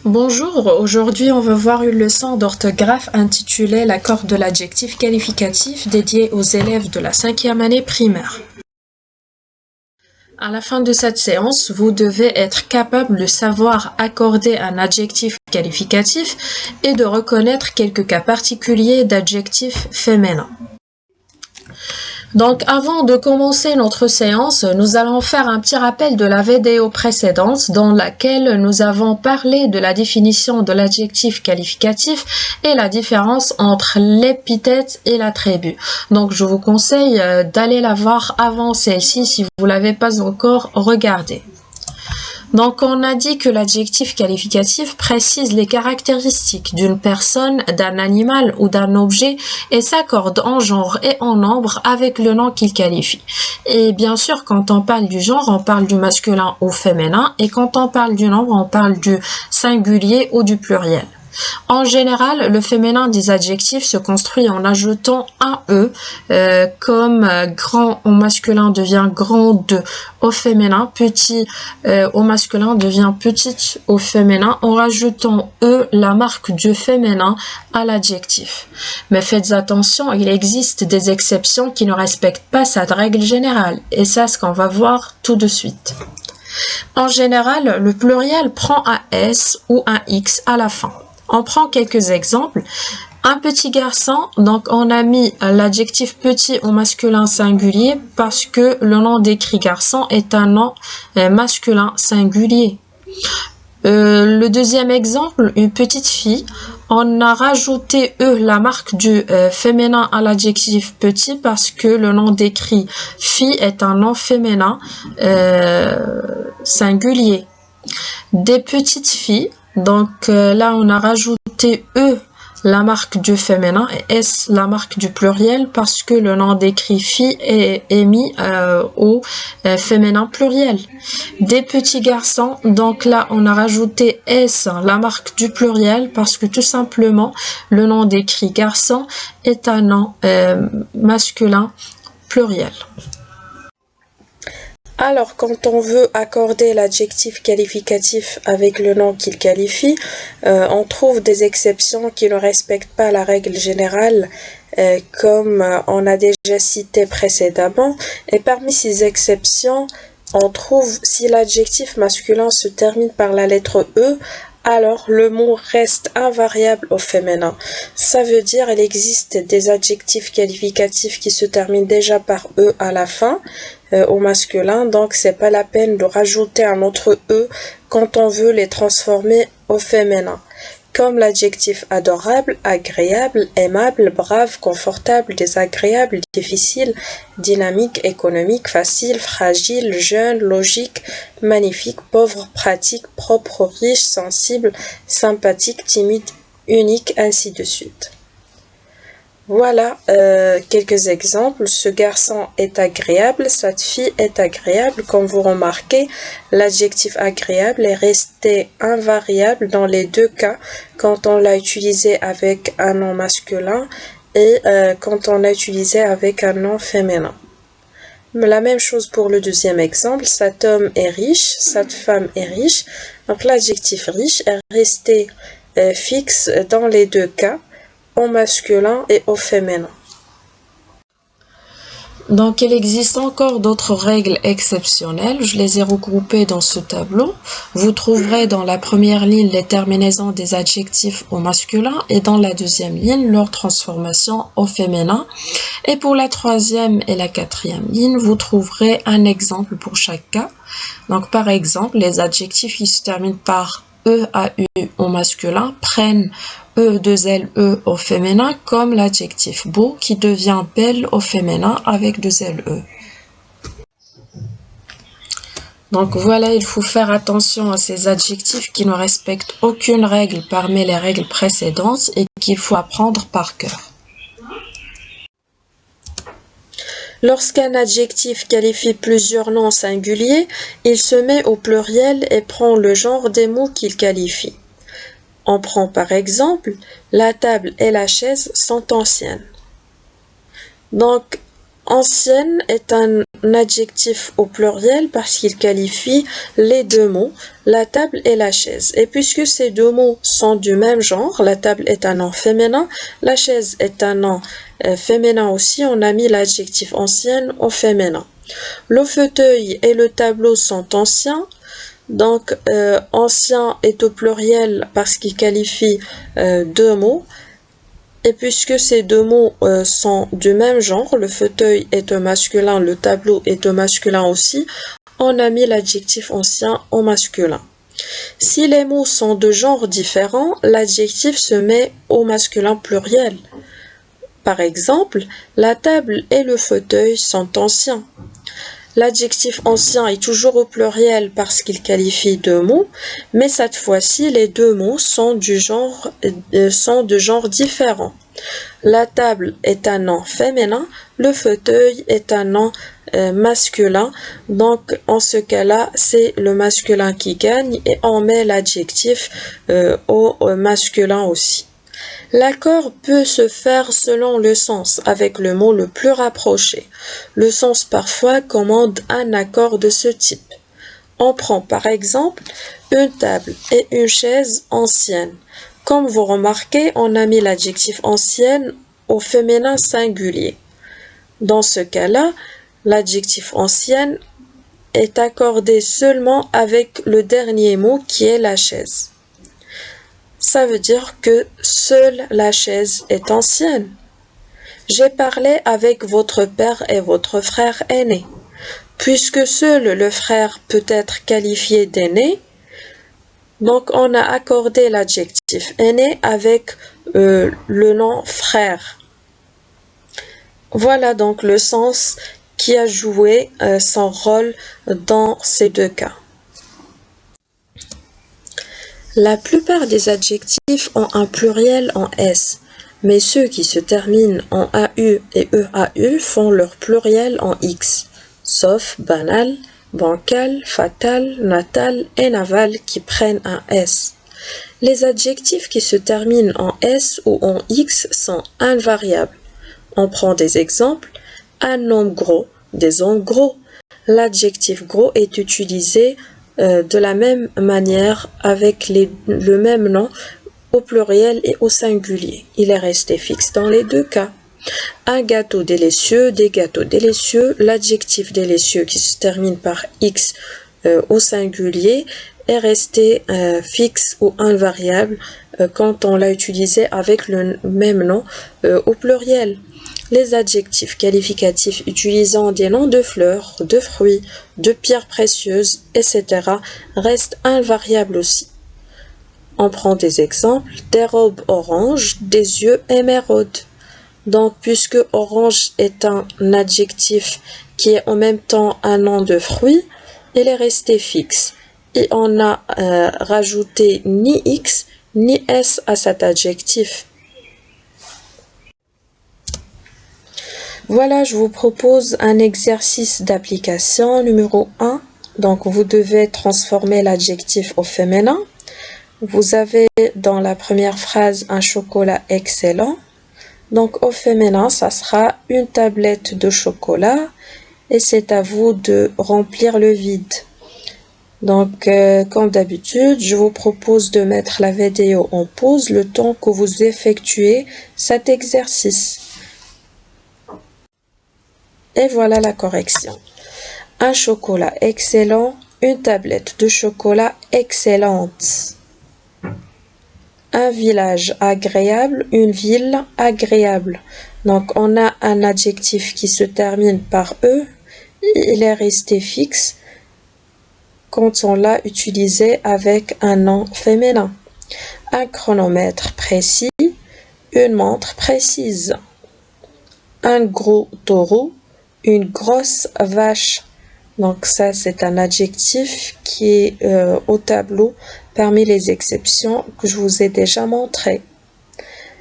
Bonjour, aujourd'hui on va voir une leçon d'orthographe intitulée l'accord de l'adjectif qualificatif dédié aux élèves de la 5e année primaire. À la fin de cette séance, vous devez être capable de savoir accorder un adjectif qualificatif et de reconnaître quelques cas particuliers d'adjectifs féminins. Donc avant de commencer notre séance, nous allons faire un petit rappel de la vidéo précédente dans laquelle nous avons parlé de la définition de l'adjectif qualificatif et la différence entre l'épithète et l'attribut. Donc je vous conseille d'aller la voir avant celle-ci si vous ne l'avez pas encore regardée. Donc, on a dit que l'adjectif qualificatif précise les caractéristiques d'une personne, d'un animal ou d'un objet et s'accorde en genre et en nombre avec le nom qu'il qualifie. Et bien sûr, quand on parle du genre, on parle du masculin ou féminin et quand on parle du nombre, on parle du singulier ou du pluriel. En général, le féminin des adjectifs se construit en ajoutant un E, comme grand au masculin devient grande au féminin, petit au masculin devient petite au féminin, en rajoutant E, la marque du féminin, à l'adjectif. Mais faites attention, il existe des exceptions qui ne respectent pas cette règle générale, et c'est ce qu'on va voir tout de suite. En général, le pluriel prend un S ou un X à la fin. On prend quelques exemples. Un petit garçon, donc on a mis l'adjectif petit au masculin singulier parce que le nom décrit garçon est un nom masculin singulier. Le deuxième exemple, une petite fille, on a rajouté E, la marque du féminin à l'adjectif petit parce que le nom décrit fille est un nom féminin singulier. Des petites filles, donc là on a rajouté E, la marque du féminin, et S, la marque du pluriel, parce que le nom décrit fille est mis au féminin pluriel. Des petits garçons, donc là on a rajouté S, la marque du pluriel, parce que tout simplement le nom décrit garçon est un nom masculin pluriel. Alors, quand on veut accorder l'adjectif qualificatif avec le nom qu'il qualifie, on trouve des exceptions qui ne respectent pas la règle générale, comme on a déjà cité précédemment. Et parmi ces exceptions, on trouve si l'adjectif masculin se termine par la lettre E, alors le mot reste invariable au féminin. Ça veut dire qu'il existe des adjectifs qualificatifs qui se terminent déjà par E à la fin, au masculin, donc c'est pas la peine de rajouter un autre E quand on veut les transformer au féminin. Comme l'adjectif adorable, agréable, aimable, brave, confortable, désagréable, difficile, dynamique, économique, facile, fragile, jeune, logique, magnifique, pauvre, pratique, propre, riche, sensible, sympathique, timide, unique, ainsi de suite. Voilà quelques exemples. Ce garçon est agréable, cette fille est agréable. Comme vous remarquez, l'adjectif agréable est resté invariable dans les deux cas, quand on l'a utilisé avec un nom masculin et quand on l'a utilisé avec un nom féminin. La même chose pour le deuxième exemple, cet homme est riche, cette femme est riche. Donc l'adjectif riche est resté fixe dans les deux cas, au masculin et au féminin. Donc, il existe encore d'autres règles exceptionnelles. Je les ai regroupées dans ce tableau. Vous trouverez dans la première ligne les terminaisons des adjectifs au masculin et dans la deuxième ligne leur transformation au féminin. Et pour la troisième et la quatrième ligne, vous trouverez un exemple pour chaque cas. Donc, par exemple, les adjectifs qui se terminent par E, AU au masculin prennent E, 2L, E au féminin, comme l'adjectif beau qui devient belle au féminin avec 2L, E. Donc voilà, il faut faire attention à ces adjectifs qui ne respectent aucune règle parmi les règles précédentes et qu'il faut apprendre par cœur. Lorsqu'un adjectif qualifie plusieurs noms singuliers, il se met au pluriel et prend le genre des mots qu'il qualifie. On prend par exemple, la table et la chaise sont anciennes. Donc, Ancienne est un adjectif au pluriel parce qu'il qualifie les deux mots, la table et la chaise. Et puisque ces deux mots sont du même genre, la table est un nom féminin, la chaise est un nom féminin aussi, on a mis l'adjectif ancienne au féminin. Le fauteuil et le tableau sont anciens. Donc, ancien est au pluriel parce qu'il qualifie deux mots. Et puisque ces deux mots sont du même genre, le fauteuil est au masculin, le tableau est au masculin aussi, on a mis l'adjectif ancien au masculin. Si les mots sont de genre différents, l'adjectif se met au masculin pluriel. Par exemple, la table et le fauteuil sont anciens. L'adjectif ancien est toujours au pluriel parce qu'il qualifie deux mots, mais cette fois-ci, les deux mots sont de genre différent. La table est un nom féminin, le fauteuil est un nom masculin. Donc, en ce cas-là, c'est le masculin qui gagne et on met l'adjectif au masculin aussi. L'accord peut se faire selon le sens, avec le mot le plus rapproché. Le sens parfois commande un accord de ce type. On prend par exemple une table et une chaise ancienne. Comme vous remarquez, on a mis l'adjectif ancienne au féminin singulier. Dans ce cas-là, l'adjectif ancienne est accordé seulement avec le dernier mot qui est la chaise. Ça veut dire que seule la chaise est ancienne. J'ai parlé avec votre père et votre frère aîné. Puisque seul le frère peut être qualifié d'aîné, donc on a accordé l'adjectif aîné avec le nom frère. Voilà donc le sens qui a joué son rôle dans ces deux cas. La plupart des adjectifs ont un pluriel en S, mais ceux qui se terminent en AU et EAU font leur pluriel en X, sauf banal, bancal, fatal, natal et naval qui prennent un S. Les adjectifs qui se terminent en S ou en X sont invariables. On prend des exemples. Un homme gros, des hommes gros. L'adjectif gros est utilisé de la même manière avec le même nom au pluriel et au singulier. Il est resté fixe dans les deux cas. Un gâteau délicieuse, des gâteaux délicieux. L'adjectif délicieux qui se termine par X au singulier est resté fixe ou invariable quand on l'a utilisé avec le même nom au pluriel. Les adjectifs qualificatifs utilisant des noms de fleurs, de fruits, de pierres précieuses, etc. restent invariables aussi. On prend des exemples, des robes oranges, des yeux émeraudes. Donc, puisque orange est un adjectif qui est en même temps un nom de fruit, il est resté fixe. Et on n'a rajouté ni X ni S à cet adjectif. Voilà, je vous propose un exercice d'application numéro 1. Donc, vous devez transformer l'adjectif au féminin. Vous avez dans la première phrase un chocolat excellent. Donc, au féminin, ça sera une tablette de chocolat et c'est à vous de remplir le vide. Donc, comme d'habitude, je vous propose de mettre la vidéo en pause le temps que vous effectuez cet exercice. Et voilà la correction. Un chocolat excellent, une tablette de chocolat excellente. Un village agréable, une ville agréable. Donc, on a un adjectif qui se termine par E. Il est resté fixe quand on l'a utilisé avec un nom féminin. Un chronomètre précis, une montre précise. Un gros taureau, une grosse vache. Donc ça, c'est un adjectif qui est au tableau parmi les exceptions que je vous ai déjà montré.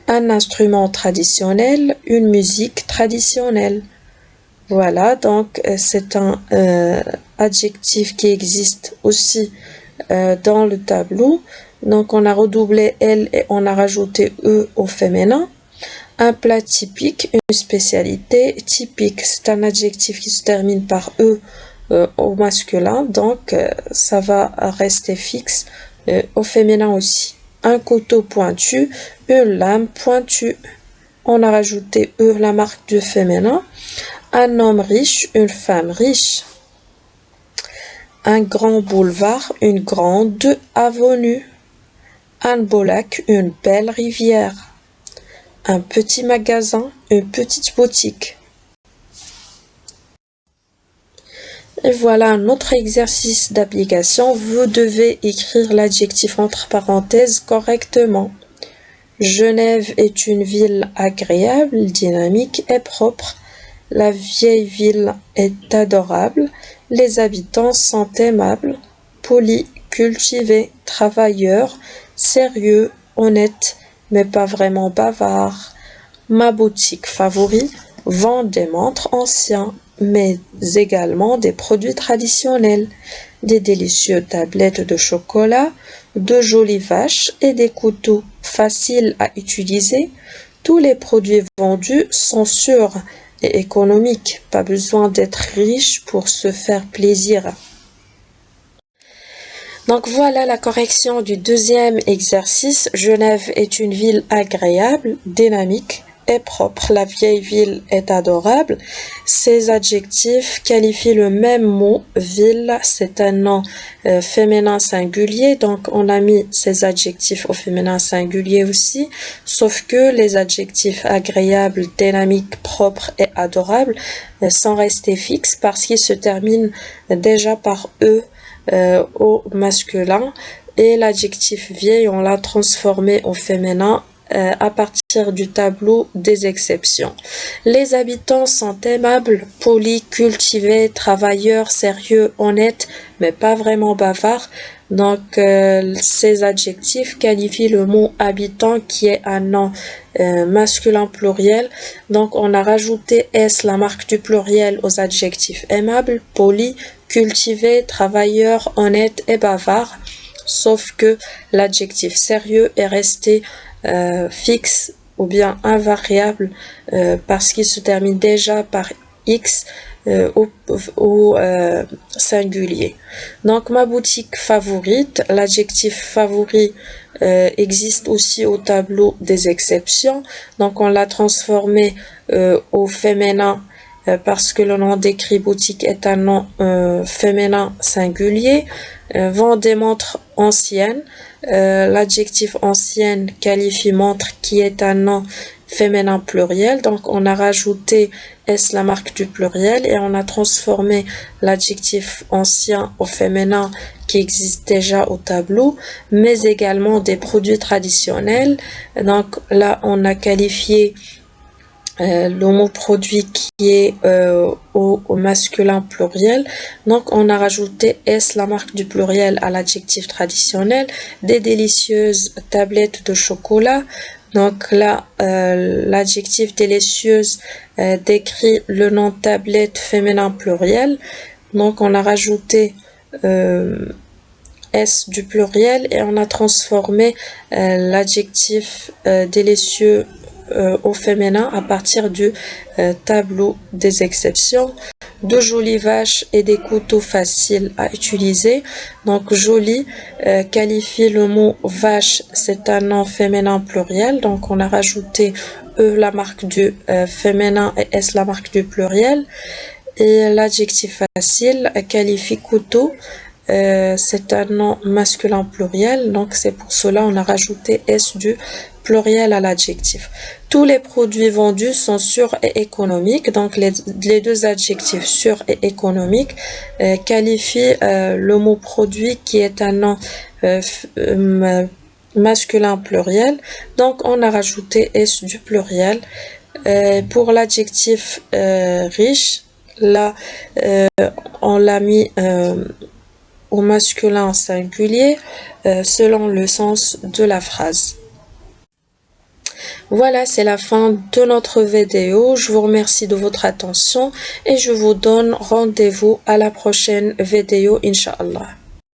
Un instrument traditionnel, une musique traditionnelle. Voilà, donc c'est un adjectif qui existe aussi dans le tableau. Donc on a redoublé elle et on a rajouté E au féminin. Un plat typique, une spécialité. Typique, c'est un adjectif qui se termine par E au masculin, donc ça va rester fixe au féminin aussi. Un couteau pointu, une lame pointue. On a rajouté E, la marque du féminin. Un homme riche, une femme riche. Un grand boulevard, une grande avenue. Un beau lac, une belle rivière. Un petit magasin, une petite boutique. Et voilà un autre exercice d'application. Vous devez écrire l'adjectif entre parenthèses correctement. Genève est une ville agréable, dynamique et propre. La vieille ville est adorable. Les habitants sont aimables, polis, cultivés, travailleurs, sérieux, honnêtes, mais pas vraiment bavards. Ma boutique favorite vend des montres anciens, mais également des produits traditionnels, des délicieuses tablettes de chocolat, de jolies vaches et des couteaux faciles à utiliser. Tous les produits vendus sont sûrs et économiques. Pas besoin d'être riche pour se faire plaisir. Donc voilà la correction du deuxième exercice. Genève est une ville agréable, dynamique et propre. La vieille ville est adorable. Ces adjectifs qualifient le même mot. Ville, c'est un nom féminin singulier. Donc on a mis ces adjectifs au féminin singulier aussi. Sauf que les adjectifs agréable, dynamique, propre et adorable sont restés fixes parce qu'ils se terminent déjà par E au masculin, et l'adjectif vieille on l'a transformé au féminin à partir du tableau des exceptions. Les habitants sont aimables, polis, cultivés, travailleurs, sérieux, honnêtes, mais pas vraiment bavards. Donc ces adjectifs qualifient le mot habitant qui est un nom masculin pluriel. Donc on a rajouté S, la marque du pluriel, aux adjectifs aimable, poli, cultivé, travailleur, honnête et bavard. Sauf que l'adjectif sérieux est resté fixe ou bien invariable parce qu'il se termine déjà par X au singulier. Donc ma boutique favorite, l'adjectif favori existe aussi au tableau des exceptions. Donc on l'a transformé au féminin parce que le nom décrit boutique est un nom féminin singulier. Vend des montres anciennes. L'adjectif ancienne qualifie montre qui est un nom féminin pluriel. Donc on a rajouté S, la marque du pluriel, et on a transformé l'adjectif ancien au féminin qui existe déjà au tableau, mais également des produits traditionnels. Donc là on a qualifié le mot produit qui est au masculin pluriel. Donc on a rajouté S, la marque du pluriel, à l'adjectif traditionnel. Des délicieuses tablettes de chocolat. Donc là l'adjectif délicieuse décrit le nom tablette féminin pluriel. Donc on a rajouté S du pluriel et on a transformé l'adjectif délicieux au féminin à partir du tableau des exceptions. De jolies vaches et des couteaux faciles à utiliser. Donc joli qualifie le mot vache, c'est un nom féminin pluriel. Donc on a rajouté E, la marque du féminin, et S, la marque du pluriel. Et l'adjectif facile qualifie couteau. C'est un nom masculin pluriel, donc c'est pour cela on a rajouté S du pluriel à l'adjectif. Tous les produits vendus sont sûrs et économiques, donc les deux adjectifs sûr et économique qualifient le mot produit qui est un nom masculin pluriel, donc on a rajouté S du pluriel. Pour l'adjectif riche, là on l'a mis au masculin singulier selon le sens de la phrase. Voilà, c'est la fin de notre vidéo. Je vous remercie de votre attention et je vous donne rendez-vous à la prochaine vidéo, Inch'Allah.